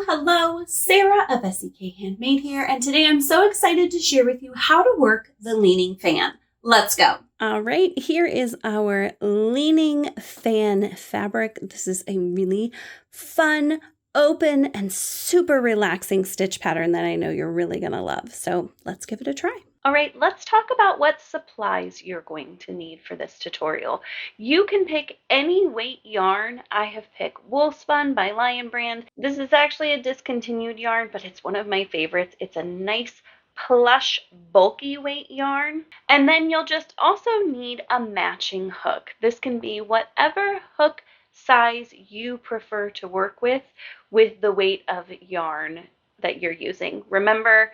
Hello, Sarah of SEK Handmade here, and today I'm so excited to share with you how to work the leaning fan. Let's go. All right, here is our leaning fan fabric. This is a really fun, open, and super relaxing stitch pattern that I know you're really gonna love. So let's give it a try. All right, let's talk about what supplies you're going to need for this tutorial. You can pick any weight yarn. I have picked Wool Spun by Lion Brand. This is actually a discontinued yarn, but it's one of my favorites. It's a nice plush, bulky weight yarn. And then you'll just also need a matching hook. This can be whatever hook size you prefer to work with the weight of yarn that you're using. Remember,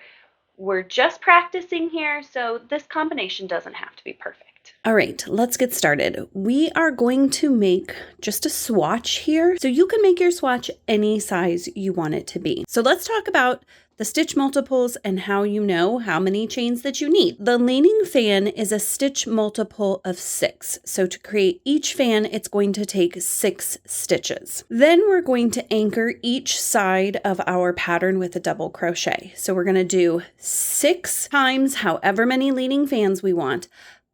we're just practicing here, so this combination doesn't have to be perfect. All right, let's get started. We are going to make just a swatch here. So you can make your swatch any size you want it to be. So let's talk about the stitch multiples and how you know how many chains that you need. The leaning fan is a stitch multiple of 6. So to create each fan, it's going to take 6 stitches. Then we're going to anchor each side of our pattern with a double crochet. So we're going to do 6 times however many leaning fans we want,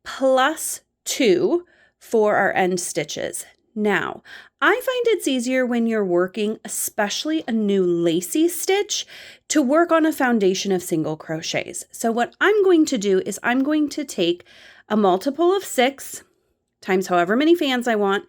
plus 2 for our end stitches. Now, I find it's easier when you're working, especially a new lacy stitch, to work on a foundation of single crochets. So what I'm going to do is I'm going to take a multiple of 6 times however many fans I want,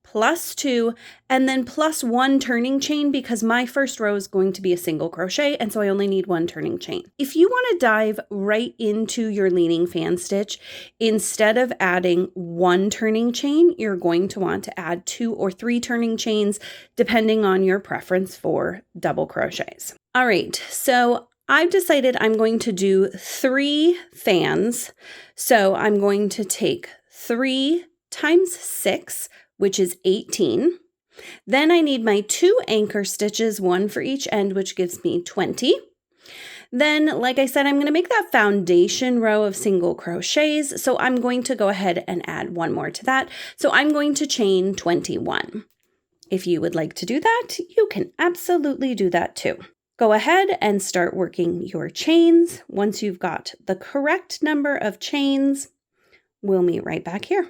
plus 2, and then plus 1 turning chain because my first row is going to be a single crochet, and so I only need 1 turning chain. If you want to dive right into your leaning fan stitch, instead of adding 1 turning chain, you're going to want to add 2 or 3 turning chains, depending on your preference for double crochets. All right, so I've decided I'm going to do 3 fans. So I'm going to take 3 times 6, which is 18. Then I need my 2 anchor stitches, 1 for each end, which gives me 20. Then, like I said, I'm going to make that foundation row of single crochets. So I'm going to go ahead and add 1 more to that. So I'm going to chain 21. If you would like to do that, you can absolutely do that too. Go ahead and start working your chains. Once you've got the correct number of chains, we'll meet right back here.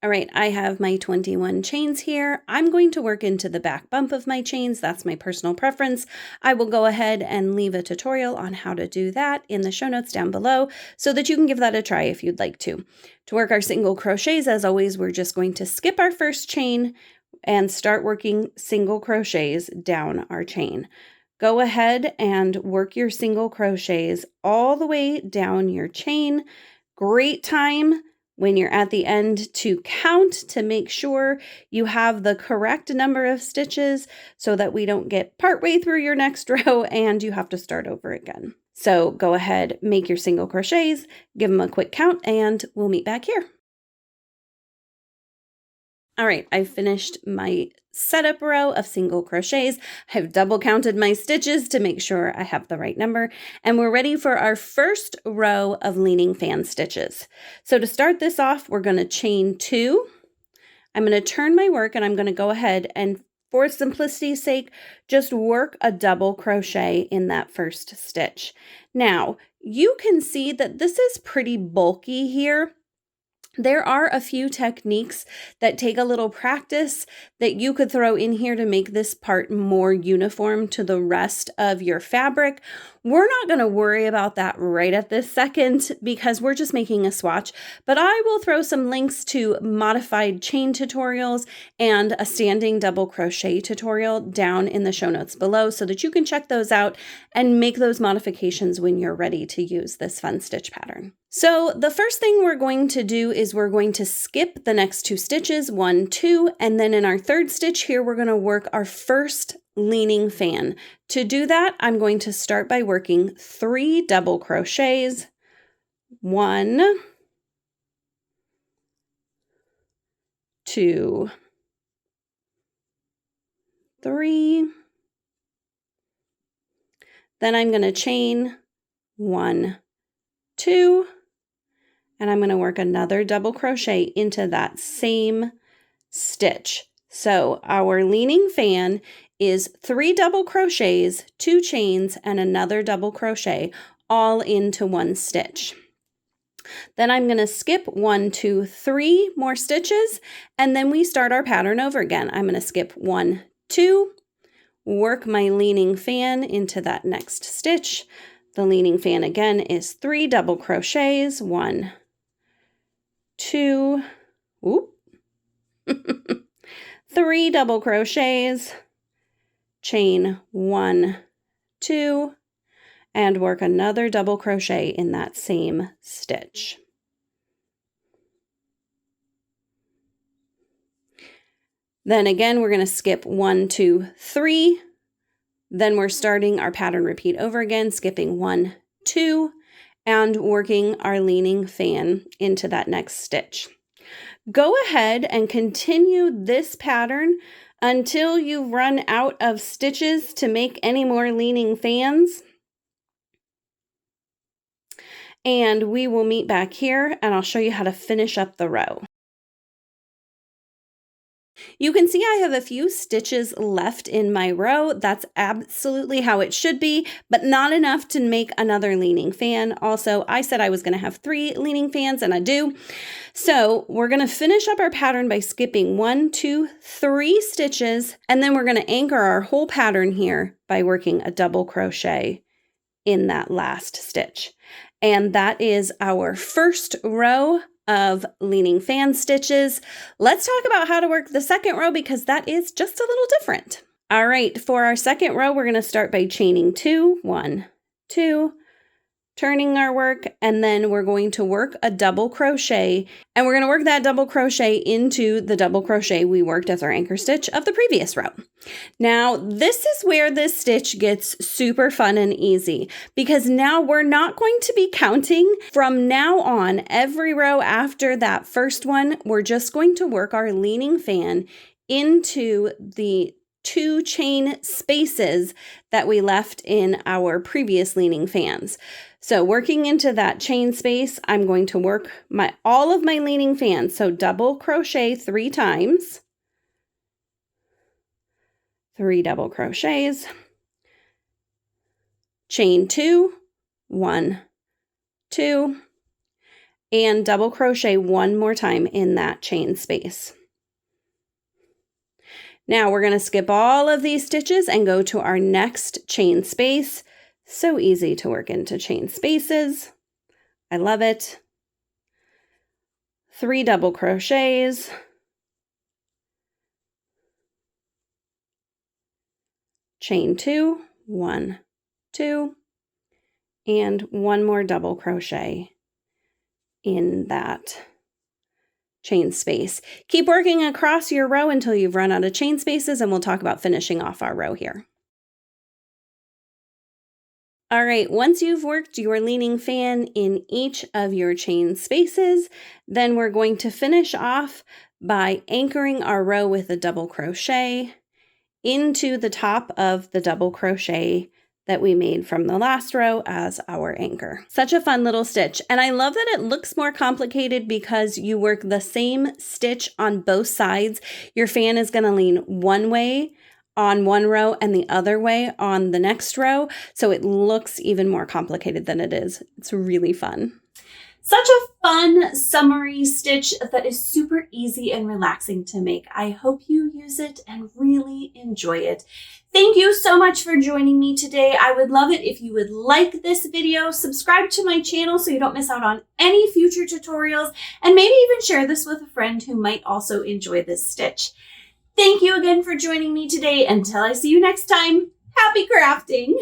All right, I have my 21 chains here. I'm going to work into the back bump of my chains. That's my personal preference. I will go ahead and leave a tutorial on how to do that in the show notes down below so that you can give that a try if you'd like to. To work our single crochets, as always, we're just going to skip our first chain and start working single crochets down our chain. Go ahead and work your single crochets all the way down your chain. Great time when you're at the end to count to make sure you have the correct number of stitches so that we don't get partway through your next row and you have to start over again. So go ahead, make your single crochets, give them a quick count, and we'll meet back here. All right, I've finished my setup row of single crochets. I've double counted my stitches to make sure I have the right number, and we're ready for our first row of leaning fan stitches. So to start this off, we're going to chain 2. I'm going to turn my work and I'm going to go ahead and, for simplicity's sake, just work a double crochet in that first stitch. Now, you can see that this is pretty bulky here. There are a few techniques that take a little practice that you could throw in here to make this part more uniform to the rest of your fabric. We're not going to worry about that right at this second because we're just making a swatch, but I will throw some links to modified chain tutorials and a standing double crochet tutorial down in the show notes below so that you can check those out and make those modifications when you're ready to use this fun stitch pattern. So the first thing we're going to do is we're going to skip the next 2 stitches, 1, 2, and then in our third stitch here, we're going to work our first leaning fan. To do that, I'm going to start by working 3 double crochets, 1, 2, 3. Then I'm going to chain 1, 2, and I'm going to work another double crochet into that same stitch. So our leaning fan is 3 double crochets, 2 chains, and another double crochet all into one stitch. Then I'm going to skip 1, 2, 3 more stitches, and then we start our pattern over again. I'm going to skip 1, 2, work my leaning fan into that next stitch. The leaning fan again is 3 double crochets, 1, 2, 3 double crochets, chain 1, 2, and work another double crochet in that same stitch. Then again, we're going to skip 1, 2, 3. Then we're starting our pattern repeat over again, skipping 1, 2, and working our leaning fan into that next stitch. Go ahead and continue this pattern until you run out of stitches to make any more leaning fans. And we will meet back here and I'll show you how to finish up the row. You can see I have a few stitches left in my row. That's absolutely how it should be, but not enough to make another leaning fan. Also, I said I was going to have 3 leaning fans, and I do. So we're going to finish up our pattern by skipping 1, 2, 3 stitches, and then we're going to anchor our whole pattern here by working a double crochet in that last stitch. And that is our first row of leaning fan stitches. Let's talk about how to work the second row because that is just a little different. All right, for our second row, we're going to start by chaining 2, 1, 2, turning our work, and then we're going to work a double crochet, and we're going to work that double crochet into the double crochet we worked as our anchor stitch of the previous row. Now, this is where this stitch gets super fun and easy because now we're not going to be counting. From now on, every row after that first one, we're just going to work our leaning fan into the 2 chain spaces that we left in our previous leaning fans. So working into that chain space, I'm going to work all of my leaning fans. So double crochet 3 times, 3 double crochets, chain 2, 1, 2, and double crochet 1 more time in that chain space. Now we're going to skip all of these stitches and go to our next chain space. So easy to work into chain spaces. I love it. 3 double crochets, chain 2, 1, 2, and 1 more double crochet in that chain space. Keep working across your row until you've run out of chain spaces, and we'll talk about finishing off our row here. All right, once you've worked your leaning fan in each of your chain spaces, then we're going to finish off by anchoring our row with a double crochet into the top of the double crochet that we made from the last row as our anchor. Such a fun little stitch. And I love that it looks more complicated because you work the same stitch on both sides. Your fan is going to lean one way on one row and the other way on the next row. So it looks even more complicated than it is. It's really fun. Such a fun summery stitch that is super easy and relaxing to make. I hope you use it and really enjoy it. Thank you so much for joining me today. I would love it if you would like this video, subscribe to my channel so you don't miss out on any future tutorials, and maybe even share this with a friend who might also enjoy this stitch. Thank you again for joining me today. Until I see you next time, happy crafting!